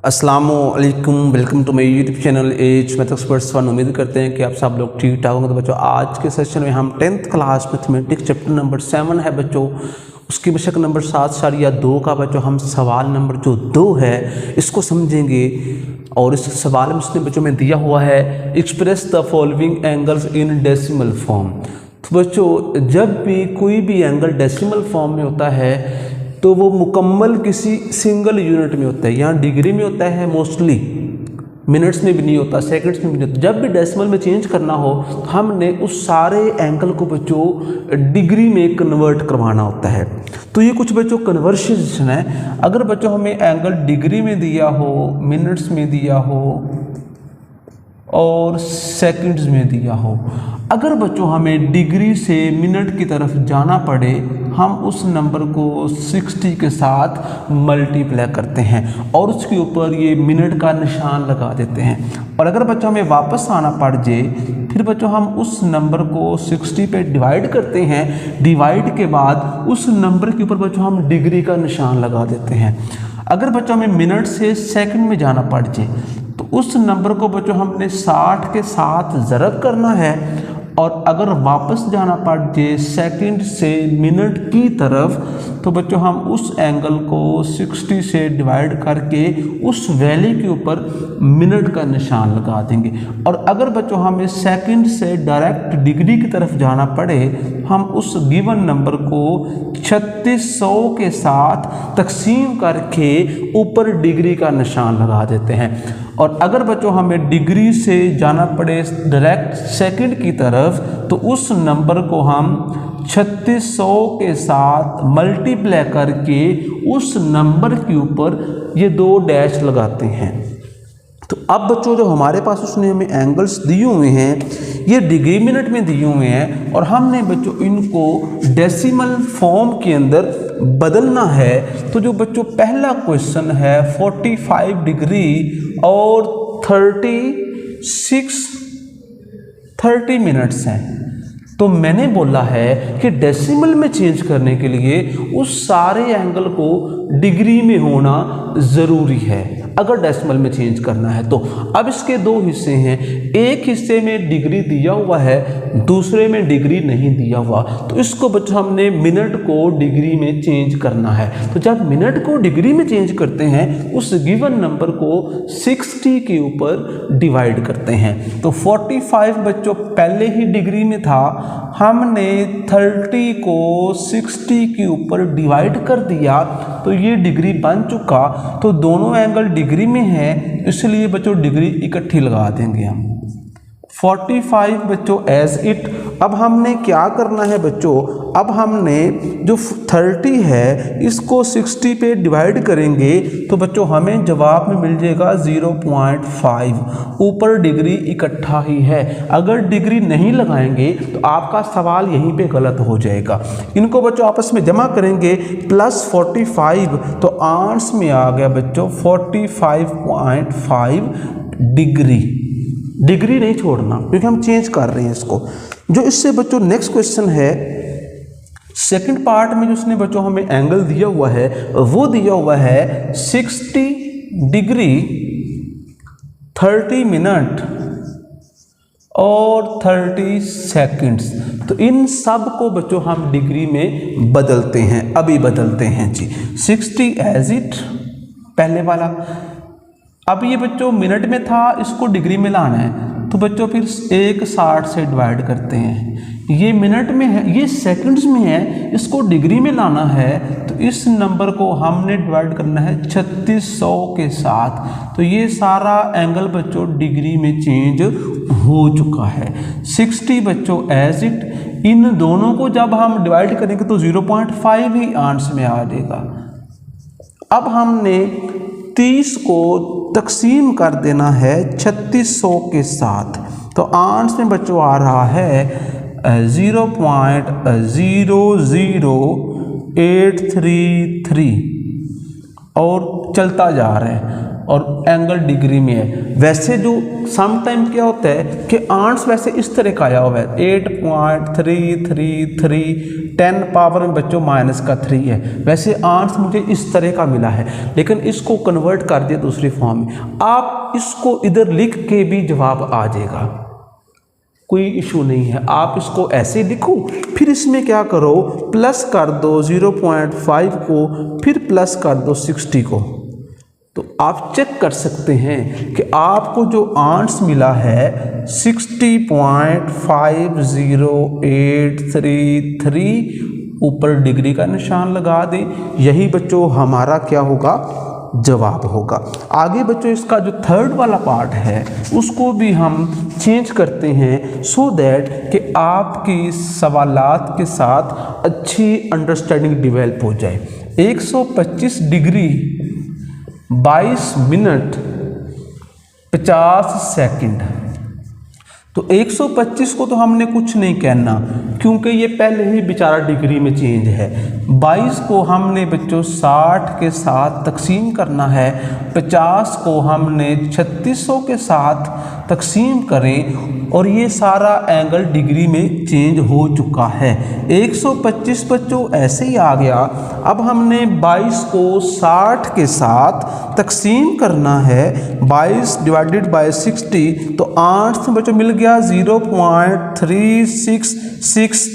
अस्सलामुअलैकुम, welcome to my YouTube channel as math experts one. उम्मीद करते हैं कि आप सब लोग ठीक ठाक होंगे। तो बच्चों, आज के सेशन में हम 10th class mathematics chapter number 7 है बच्चों, उसकी बेशक नंबर 7/2 का बच्चों हम सवाल नंबर जो 2 है इसको समझेंगे। और इस सवाल में उसने बच्चों में दिया हुआ है express the following angles in decimal form. तो बच्चों, जब भी कोई भी एंगल डेसिमल फॉर्म में होता है तो वो मुकम्मल किसी सिंगल यूनिट में होता है। यहाँ डिग्री में होता है मोस्टली, मिनट्स में भी नहीं होता, सेकंड्स में भी नहीं होता। जब भी डेसिमल में चेंज करना हो तो हमने उस सारे एंगल को बच्चों डिग्री में कन्वर्ट करवाना होता है। तो ये कुछ बच्चों कन्वर्शन है। अगर बच्चों हमें एंगल डिग्री में दिया हो, मिनट्स में दिया हो और सेकंड्स में दिया हो, अगर बच्चों हमें डिग्री से मिनट की तरफ जाना पड़े, हम उस नंबर को 60 के साथ मल्टीप्लाई करते हैं और उसके ऊपर ये मिनट का निशान लगा देते हैं। और अगर बच्चों हमें वापस आना पड़ जाए, फिर बच्चों हम उस नंबर को 60 पे डिवाइड करते हैं। डिवाइड के बाद उस नंबर के ऊपर बच्चों हम डिग्री का निशान लगा देते हैं। अगर बच्चों हमें मिनट से सेकंड में जाना पड़ जाए तो उस नंबर को बच्चों हमने 60 के साथ ज़रब करना है। और अगर वापस जाना पड़ जाए सेकंड से मिनट की तरफ, तो बच्चों हम उस एंगल को 60 से डिवाइड करके उस वैल्यू के ऊपर मिनट का निशान लगा देंगे। और अगर बच्चों हमें सेकंड से डायरेक्ट डिग्री की तरफ जाना पड़े, हम उस गिवन नंबर को 3600 के साथ तकसीम करके ऊपर डिग्री का निशान लगा देते हैं। और अगर बच्चों हमें डिग्री से जाना पड़े डायरेक्ट सेकंड की तरफ, तो उस नंबर को हम 3600 के साथ मल्टीप्लाई करके उस नंबर के ऊपर ये 2 डैश लगाते हैं। तो अब बच्चों जो हमारे पास उसने हमें एंगल्स दिए हुए हैं, ये डिग्री मिनट में दिए हुए हैं और हमने बच्चों इनको डेसिमल फॉर्म के अंदर बदलना है। तो जो बच्चों पहला क्वेश्चन है 45 डिग्री और 30 मिनट्स हैं। तो मैंने बोला है कि डेसिमल में चेंज करने के लिए उस सारे एंगल को डिग्री में होना ज़रूरी है अगर डेसिमल में चेंज करना है। तो अब इसके 2 हिस्से हैं, एक हिस्से में डिग्री दिया हुआ है, दूसरे में डिग्री नहीं दिया हुआ। तो इसको बच्चों हमने मिनट को डिग्री में चेंज करना है। तो जब मिनट को डिग्री में चेंज करते हैं, उस गिवन नंबर को 60 के ऊपर डिवाइड करते हैं। तो 45 बच्चों पहले ही डिग्री में था, हमने 30 को 60 के ऊपर डिवाइड कर दिया तो ये डिग्री बन चुका। तो दोनों एंगल डिग्री में है, इसलिए बच्चों डिग्री इकट्ठी लगा देंगे हम। 45 बच्चों एज इट। अब हमने क्या करना है बच्चों, अब हमने जो 30 है इसको 60 पे डिवाइड करेंगे तो बच्चों हमें जवाब में मिल जाएगा 0.5। ऊपर डिग्री इकट्ठा ही है, अगर डिग्री नहीं लगाएंगे तो आपका सवाल यहीं पे गलत हो जाएगा। इनको बच्चों आपस में जमा करेंगे प्लस 45, तो आंसर में आ गया बच्चों 45.5 डिग्री। डिग्री नहीं छोड़ना क्योंकि हम चेंज कर रहे हैं इसको। जो इससे बच्चों नेक्स्ट क्वेश्चन है, सेकंड पार्ट में जो उसने बच्चों हमें एंगल दिया हुआ है वो दिया हुआ है 60 डिग्री 30 मिनट और 30 सेकंड्स। तो इन सब को बच्चों हम डिग्री में बदलते हैं, अभी बदलते हैं जी। 60 एज इट पहले वाला। अब ये बच्चों मिनट में था, इसको डिग्री में लाना है तो बच्चों फिर 160 से डिवाइड करते हैं। ये मिनट में है, ये सेकंड्स में है, इसको डिग्री में लाना है तो इस नंबर को हमने डिवाइड करना है 3600 के साथ। तो ये सारा एंगल बच्चों डिग्री में चेंज हो चुका है। 60 बच्चों एज इट। इन दोनों को जब हम डिवाइड करेंगे तो 0.5 ही आंसर में आ जाएगा। अब हमने 30 को तकसीम कर देना है 3600 के साथ, तो आंसर में बच्चों आ रहा है 0.00833 और चलता जा रहा है। और एंगल डिग्री में है। वैसे जो सम टाइम क्या होता है कि आंट्स वैसे इस तरह का आया हुआ है 8.333, 10 पावर में बच्चों -3 है। वैसे आंट्स मुझे इस तरह का मिला है, लेकिन इसको कन्वर्ट कर दिया दूसरी फॉर्म में। आप इसको इधर लिख के भी जवाब आ जाएगा, कोई इशू नहीं है। आप इसको ऐसे लिखो, फिर इसमें क्या करो, प्लस कर दो 0.5 को, फिर प्लस कर दो 60 को। तो आप चेक कर सकते हैं कि आपको जो आंट्स मिला है 60.50833, ऊपर डिग्री का निशान लगा दें। यही बच्चों हमारा क्या होगा, जवाब होगा। आगे बच्चों इसका जो थर्ड वाला पार्ट है उसको भी हम चेंज करते हैं, सो दैट कि आपकी सवालात के साथ अच्छी अंडरस्टैंडिंग डेवलप हो जाए। 125 डिग्री 22 मिनट 50 सेकंड। तो 125 को तो हमने कुछ नहीं कहना, क्योंकि ये पहले ही बेचारा डिग्री में चेंज है। 22 को हमने बच्चों 60 के साथ तकसीम करना है, 50 को हमने 3600 के साथ तकसीम करें, और ये सारा एंगल डिग्री में चेंज हो चुका है। 125 बच्चों ऐसे ही आ गया। अब हमने 22 को 60 के साथ तकसीम करना है, 22 डिवाइडेड बाय 60, तो 8 बच्चों मिल गया 0.366,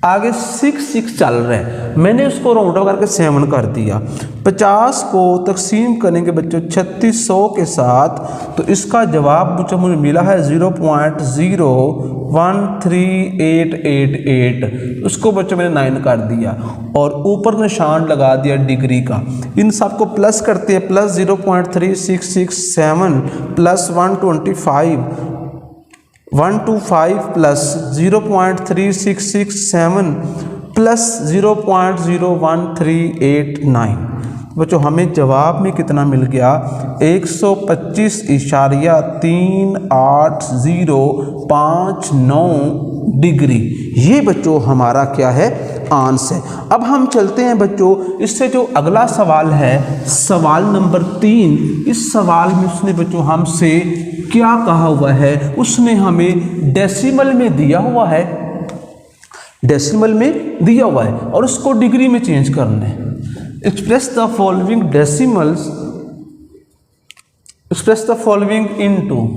आगे 66 चल रहा है, मैंने उसको राउंड ऑफ करके 7 कर दिया। 50 को तकसीम करेंगे बच्चों 3600 के साथ, तो इसका जवाब बच्चों मुझे मिला है 0.013888, उसको बच्चों मैंने 9 कर दिया और ऊपर निशान लगा दिया डिग्री का। इन सबको प्लस करते हैं, प्लस 0.3667 प्लस 125 प्लस 0.3667 प्लस 0.01389। बच्चों हमें जवाब में कितना मिल गया, 125.38059 डिग्री। ये बच्चों हमारा क्या है, आंसर है। अब हम चलते हैं बच्चों, इससे जो अगला सवाल है, सवाल नंबर 3। इस सवाल में उसने बच्चों हमसे क्या कहा हुआ है, उसने हमें डेसिमल में दिया हुआ है, डेसिमल में दिया हुआ है और उसको डिग्री में चेंज करना है। Express the following decimals, express the following into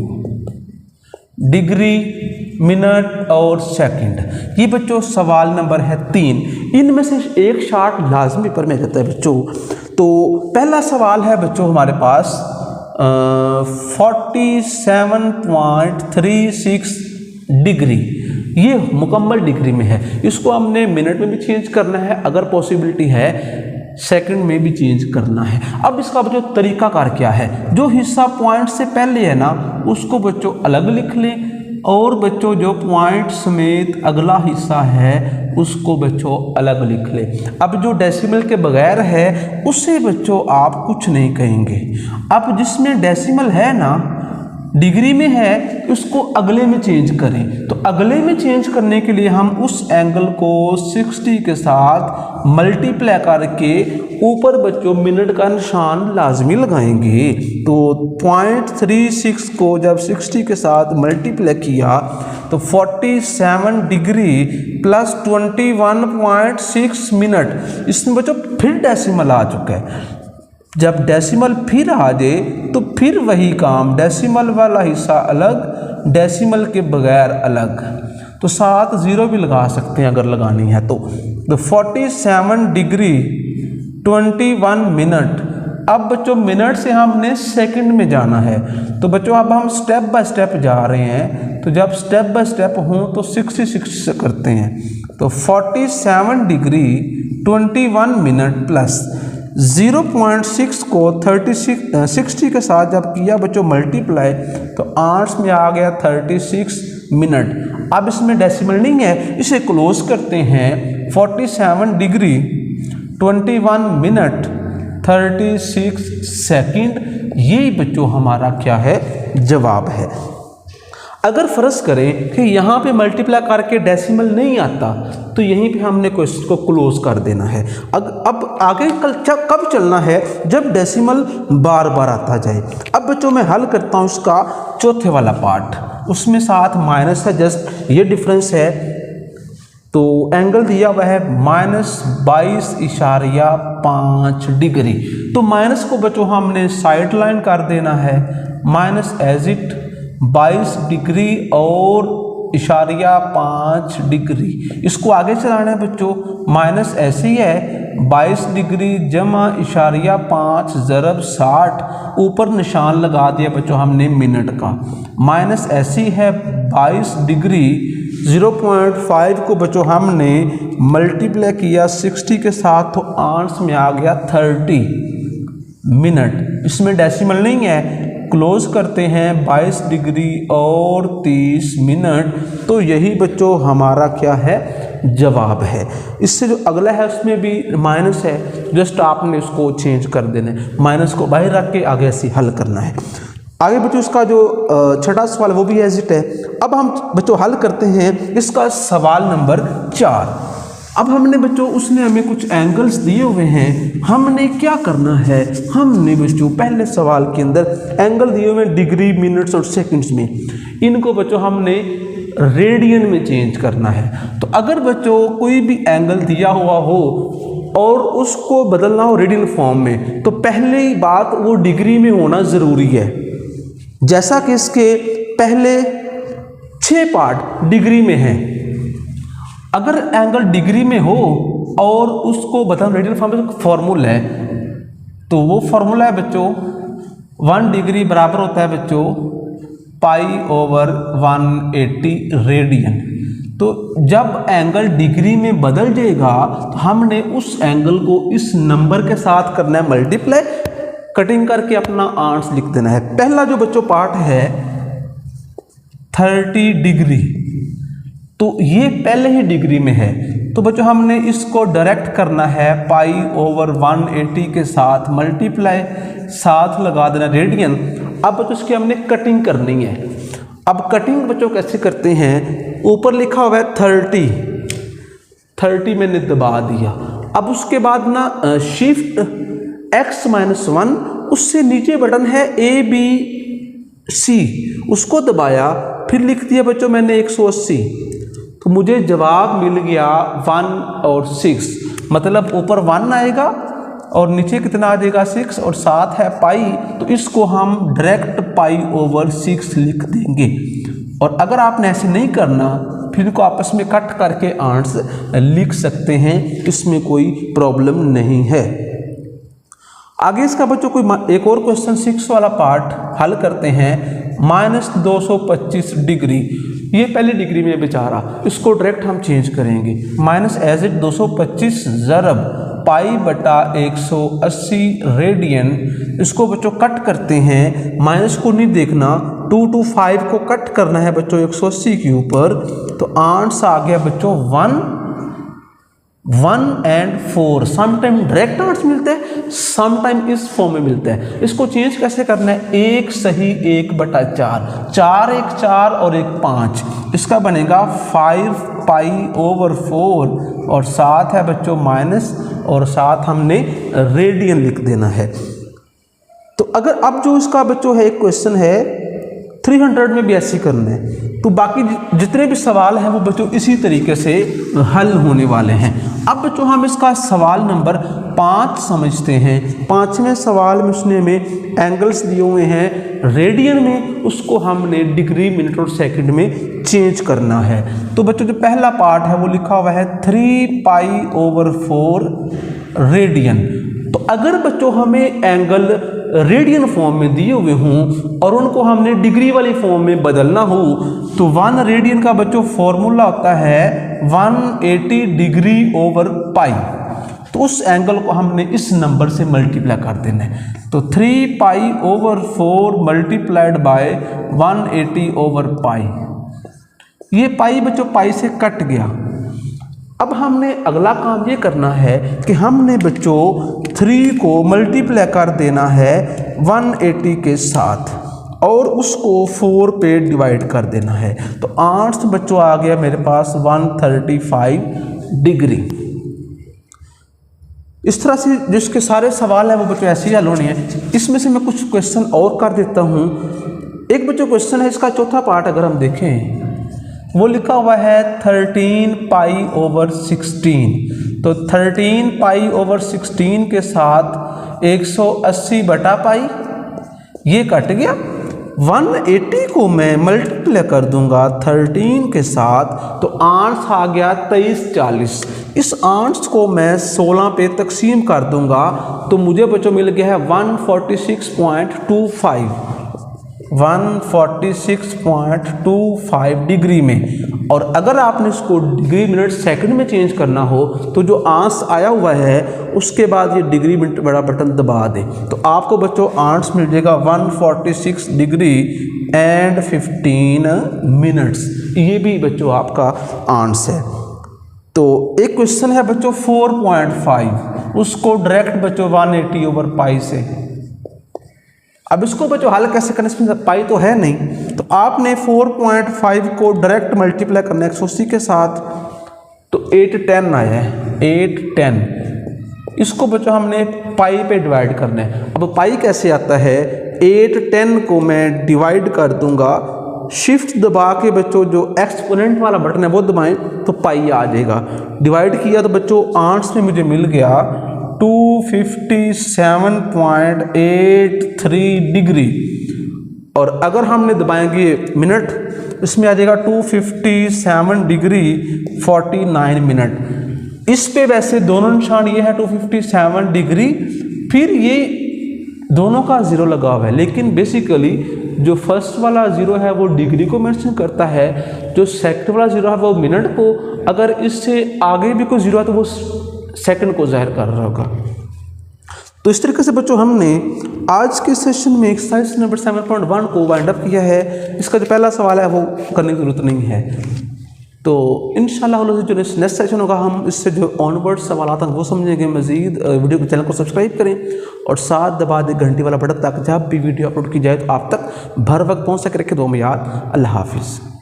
degree, minute और सेकंड। ये बच्चों सवाल नंबर है 3। इनमें से एक शार्ट लाजमी पर में रहता है बच्चों। तो पहला सवाल है बच्चों हमारे पास 47.36 डिग्री, ये मुकम्मल डिग्री में है। इसको हमने मिनट में भी चेंज करना है, अगर पॉसिबिलिटी है सेकंड में भी चेंज करना है। अब इसका बच्चों तरीकाकार क्या है, जो हिस्सा पॉइंट से पहले है ना उसको बच्चों अलग लिख लें, और बच्चों जो पॉइंट समेत अगला हिस्सा है उसको बच्चों अलग लिख ले। अब जो डेसिमल के बगैर है उससे बच्चों आप कुछ नहीं कहेंगे। अब जिसमें डेसिमल है ना, डिग्री में है, उसको अगले में चेंज करें। तो अगले में चेंज करने के लिए हम उस एंगल को 60 के साथ मल्टीप्लाई करके ऊपर बच्चों मिनट का निशान लाजमी लगाएंगे। तो 0.36 को जब 60 के साथ मल्टीप्लाई किया तो 47 डिग्री प्लस 21.6 मिनट, इसमें बच्चों फिर डेसिमल आ चुका है। जब डेसिमल फिर आ जाए तो फिर वही काम, डेसिमल वाला हिस्सा अलग, डेसिमल के बगैर अलग। तो साथ 0 भी लगा सकते हैं अगर लगानी है तो 47 डिग्री 21 मिनट। अब बच्चों मिनट से हमने सेकंड में जाना है, तो बच्चों अब हम स्टेप बाय स्टेप जा रहे हैं। तो जब स्टेप बाय स्टेप हों तो 60 से करते हैं। तो 47 डिग्री 21 मिनट प्लस 0.6 को 60 के साथ जब किया बच्चों मल्टीप्लाई, तो 8 में आ गया 36 मिनट। अब इसमें डेसिमल नहीं है, इसे क्लोज करते हैं। 47 डिग्री 21 मिनट 36 सेकंड, ये बच्चों हमारा क्या है, जवाब है। अगर फ़र्ज़ करें कि यहाँ पे मल्टीप्लाई करके डेसिमल नहीं आता तो यहीं पे हमने क्वेश्चन को क्लोज कर देना है। अब आगे कब चलना है, जब डेसिमल बार बार आता जाए। अब बच्चों मैं हल करता हूँ इसका चौथे वाला पार्ट, उसमें साथ माइनस है, जस्ट ये डिफरेंस है। तो एंगल दिया हुआ है -22.5 डिग्री। तो माइनस को बच्चों हमने साइड लाइन कर देना है, माइनस एज इट 22 डिग्री और -5 डिग्री। इसको आगे चलाना है बच्चों, माइनस ऐसे ही है 22 डिग्री जमा -5 ज़रब 60, ऊपर निशान लगा दिया बच्चों हमने मिनट का। माइनस ऐसी है 22 डिग्री 0.5 को बच्चों हमने मल्टीप्लाई किया 60 के साथ, तो आंसर में आ गया 30 मिनट। इसमें डेसिमल नहीं है, क्लोज करते हैं 22 डिग्री और 30 मिनट। तो यही बच्चों हमारा क्या है, जवाब है। इससे जो अगला है उसमें भी माइनस है, जस्ट आपने उसको चेंज कर देना है, माइनस को बाहर रख के आगे ऐसे हल करना है। आगे बच्चों इसका जो छठा सवाल वो भी एज इट है। अब हम बच्चों हल करते हैं इसका सवाल नंबर 4। अब हमने बच्चों उसने हमें कुछ एंगल्स दिए हुए हैं, हमने क्या करना है, हमने बच्चों पहले सवाल के अंदर एंगल दिए हुए हैं डिग्री, मिनट्स और सेकंड्स में, इनको बच्चों हमने रेडियन में चेंज करना है। तो अगर बच्चों कोई भी एंगल दिया हुआ हो और उसको बदलना हो रेडियन फॉर्म में, तो पहली बात वो डिग्री में होना ज़रूरी है। जैसा कि इसके पहले 6 पार्ट डिग्री में हैं। अगर एंगल डिग्री में हो और उसको बदलना रेडियन फॉर्म में, तो फॉर्मूला है, तो वो फॉर्मूला है बच्चों 1 डिग्री बराबर होता है बच्चों π/180 रेडियन। तो जब एंगल डिग्री में बदल जाएगा तो हमने उस एंगल को इस नंबर के साथ करना है मल्टीप्लाई, कटिंग करके अपना आंसर लिख देना है। पहला जो बच्चों पार्ट है 30 डिग्री, तो ये पहले ही डिग्री में है, तो बच्चों हमने इसको डायरेक्ट करना है π/180 के साथ मल्टीप्लाई, साथ लगा देना रेडियन। अब बच्चों इसकी हमने कटिंग करनी है। अब कटिंग बच्चों कैसे करते हैं, ऊपर लिखा हुआ है 30 मैंने दबा दिया। अब उसके बाद ना शिफ्ट x-1, उससे नीचे बटन है ABC, उसको दबाया, फिर लिख दिया बच्चों मैंने 180, तो मुझे जवाब मिल गया 1 और 6। मतलब ऊपर 1 आएगा और नीचे कितना आ जाएगा 6, और साथ है पाई, तो इसको हम डायरेक्ट π/6 लिख देंगे। और अगर आपने ऐसे नहीं करना फिर इनको आपस में कट करके आंसर लिख सकते हैं, इसमें कोई प्रॉब्लम नहीं है। आगे इसका बच्चों कोई एक और क्वेश्चन 6 वाला पार्ट हल करते हैं। -225 डिग्री, ये पहली डिग्री में बेचारा, इसको डायरेक्ट हम चेंज करेंगे, माइनस एज इट 225 ज़रब π/180 रेडियन। इसको बच्चों कट करते हैं, माइनस को नहीं देखना, 2 to 5 को कट करना है बच्चों 180 के ऊपर, तो आंसर आ गया बच्चों 1 और 4। समटाइम डायरेक्ट आंसर मिलता है, समटाइम इस फॉर्म में मिलता है। इसको चेंज कैसे करना है, 1 सही 1/4, 4 1 4 और 1 5, इसका बनेगा 5π/4, और साथ है बच्चों माइनस, और साथ हमने रेडियन लिख देना है। तो अगर अब जो इसका बच्चों है एक क्वेश्चन है 300 में भी ऐसे करना है, तो बाकी जितने भी सवाल हैं वो बच्चों इसी तरीके से हल होने वाले हैं। अब बच्चों हम इसका सवाल नंबर 5 समझते हैं। 5वें सवाल में उसने हमें एंगल्स दिए हुए हैं रेडियन में, उसको हमने डिग्री, मिनट और सेकंड में चेंज करना है। तो बच्चों जो पहला पार्ट है वो लिखा हुआ है 3π/4 रेडियन। तो अगर बच्चों हमें एंगल रेडियन फॉर्म में दिए हुए हों और उनको हमने डिग्री वाली फॉर्म में बदलना हो, तो 1 रेडियन का बच्चों फॉर्मूला होता है 180 डिग्री/π। तो उस एंगल को हमने इस नंबर से मल्टीप्लाई कर देना है। तो 3π/4 मल्टीप्लाइड बाय 180/π। ये पाई बच्चों पाई से कट गया। अब हमने अगला काम ये करना है कि हमने बच्चों 3 को मल्टीप्लाई कर देना है 180 के साथ। और उसको 4 पे डिवाइड कर देना है। तो आंसर बच्चों आ गया मेरे पास 135 डिग्री। इस तरह से जिसके सारे सवाल हैं वो बच्चों ऐसे ही हल होने हैं। इसमें से मैं कुछ क्वेश्चन और कर देता हूँ। एक बच्चों क्वेश्चन है, इसका चौथा पार्ट अगर हम देखें वो लिखा हुआ है 13 पाई/16। तो 13 पाई/16 के साथ 180 बटा पाई, ये कट गया। 180 को मैं मल्टीप्लाई कर दूंगा 13 के साथ, तो आंसर आ गया 2340। इस आंसर को मैं 16 पे तकसीम कर दूंगा तो मुझे बच्चों मिल गया है 146.25 146.25 डिग्री में। और अगर आपने इसको डिग्री मिनट सेकंड में चेंज करना हो तो जो आंसर आया हुआ है उसके बाद ये डिग्री मिनट बड़ा बटन दबा दें तो आपको बच्चों आंसर मिल जाएगा 146 डिग्री एंड 15 मिनट्स। ये भी बच्चों आपका आंसर है। तो एक क्वेश्चन है बच्चों 4.5, उसको डायरेक्ट बच्चों 180/पाई से। अब इसको बच्चों हल कैसे करना, इसमें पाई तो है नहीं, तो आपने 4.5 को डायरेक्ट मल्टीप्लाई करना है 180 के साथ, तो 810 आया है 810। इसको बच्चों हमने पाई पे डिवाइड करना है। अब पाई कैसे आता है, 810 को मैं डिवाइड कर दूंगा, शिफ्ट दबा के बच्चों जो एक्सपोनेंट वाला बटन है वो दबाएं तो पाई आ जाएगा। डिवाइड किया तो बच्चों आंसर में मुझे मिल गया 257.83 डिग्री। और अगर हमने दबाएंगे मिनट, इसमें आ जाएगा 257 डिग्री 49 मिनट। इस पे वैसे दोनों निशान ये है 257 डिग्री, फिर ये दोनों का जीरो लगा हुआ है, लेकिन बेसिकली जो फर्स्ट वाला जीरो है वो डिग्री को मेंशन करता है, जो सेकंड वाला जीरो है वो मिनट को, अगर इससे आगे भी कोई जीरो है तो वो सेकंड को जाहिर कर रहा होगा। तो इस तरीके से बच्चों हमने आज के सेशन में एक्सरसाइज नंबर 7.1 को वाइंड अप किया है। इसका जो पहला सवाल है वो करने की जरूरत नहीं है। तो इंशाल्लाह जो नेक्स्ट सेशन होगा हम इससे जो ऑनवर्ड सवाल हैं वो समझेंगे। मजीद वीडियो के चैनल को सब्सक्राइब करें और साथ दबा दें घंटी वाला बटन, ताकि जब भी वीडियो अपलोड की जाए तो आप तक भर वक्त पहुँच सके। रखें दो में याद। अल्लाह हाफिज़।